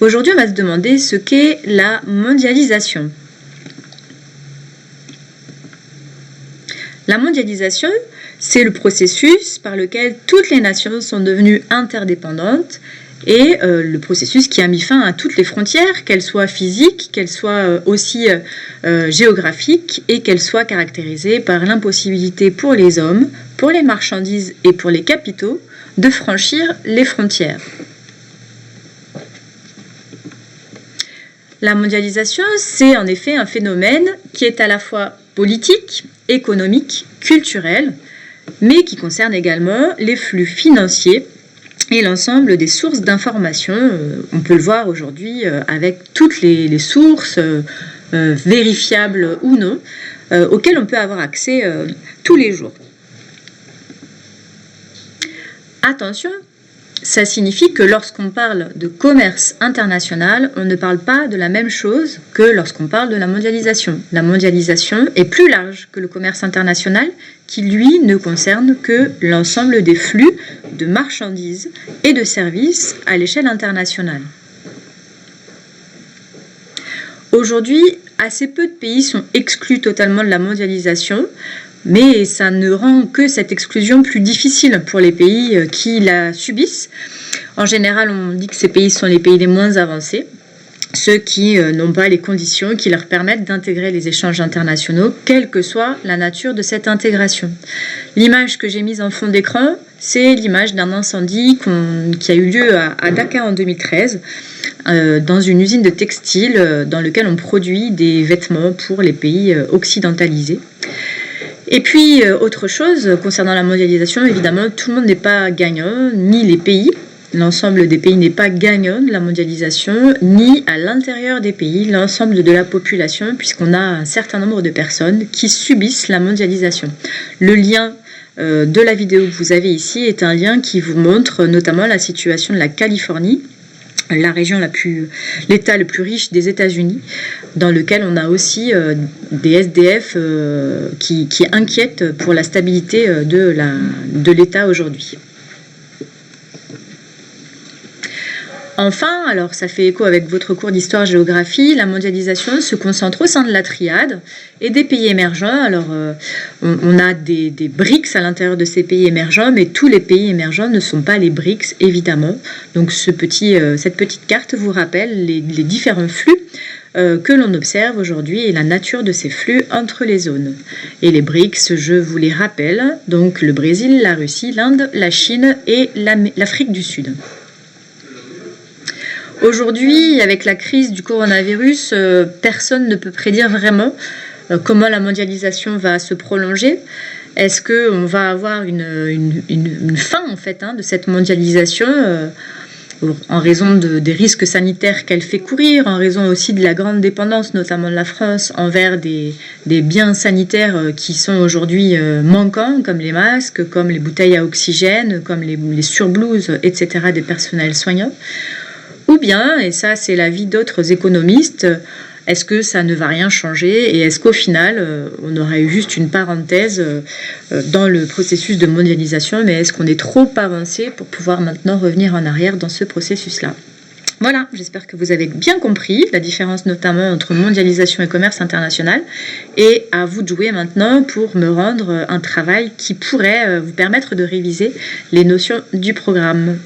Aujourd'hui, on va se demander ce qu'est la mondialisation. La mondialisation, c'est le processus par lequel toutes les nations sont devenues interdépendantes et le processus qui a mis fin à toutes les frontières, qu'elles soient physiques, qu'elles soient aussi géographiques et qu'elles soient caractérisées par l'impossibilité pour les hommes, pour les marchandises et pour les capitaux de franchir les frontières. La mondialisation, c'est en effet un phénomène qui est à la fois politique, économique, culturel, mais qui concerne également les flux financiers et l'ensemble des sources d'informations. On peut le voir aujourd'hui avec toutes les sources, vérifiables ou non, auxquelles on peut avoir accès tous les jours. Attention, ça signifie que lorsqu'on parle de commerce international, on ne parle pas de la même chose que lorsqu'on parle de la mondialisation. La mondialisation est plus large que le commerce international qui, lui, ne concerne que l'ensemble des flux de marchandises et de services à l'échelle internationale. Aujourd'hui, assez peu de pays sont exclus totalement de la mondialisation, mais ça ne rend que cette exclusion plus difficile pour les pays qui la subissent. En général, on dit que ces pays sont les pays les moins avancés, ceux qui n'ont pas les conditions qui leur permettent d'intégrer les échanges internationaux, quelle que soit la nature de cette intégration. L'image que j'ai mise en fond d'écran, c'est l'image d'un incendie qui a eu lieu à Dakar en 2013, dans une usine de textile dans laquelle on produit des vêtements pour les pays occidentalisés. Et puis, autre chose, concernant la mondialisation, évidemment, tout le monde n'est pas gagnant, ni les pays. L'ensemble des pays n'est pas gagnant de la mondialisation, ni à l'intérieur des pays, l'ensemble de la population, puisqu'on a un certain nombre de personnes qui subissent la mondialisation. Le lien de la vidéo que vous avez ici est un lien qui vous montre notamment la situation de la Californie, la région l'État le plus riche des États-Unis, dans lequel on a aussi des SDF qui inquiètent pour la stabilité de l'État aujourd'hui. Enfin, alors ça fait écho avec votre cours d'histoire-géographie, la mondialisation se concentre au sein de la triade et des pays émergents. Alors, on a des BRICS à l'intérieur de ces pays émergents, mais tous les pays émergents ne sont pas les BRICS, évidemment. Donc, cette petite carte vous rappelle les différents flux que l'on observe aujourd'hui et la nature de ces flux entre les zones. Et les BRICS, je vous les rappelle, donc le Brésil, la Russie, l'Inde, la Chine et l'Afrique du Sud. Aujourd'hui, avec la crise du coronavirus, personne ne peut prédire vraiment comment la mondialisation va se prolonger. Est-ce qu'on va avoir une fin en fait, de cette mondialisation en raison des risques sanitaires qu'elle fait courir, en raison aussi de la grande dépendance, notamment de la France, envers des biens sanitaires qui sont aujourd'hui manquants, comme les masques, comme les bouteilles à oxygène, comme les surblouses, etc. des personnels soignants. Ou bien, et ça c'est l'avis d'autres économistes, est-ce que ça ne va rien changer et est-ce qu'au final on aurait eu juste une parenthèse dans le processus de mondialisation, mais est-ce qu'on est trop avancé pour pouvoir maintenant revenir en arrière dans ce processus-là? Voilà, j'espère que vous avez bien compris la différence notamment entre mondialisation et commerce international, et à vous de jouer maintenant pour me rendre un travail qui pourrait vous permettre de réviser les notions du programme.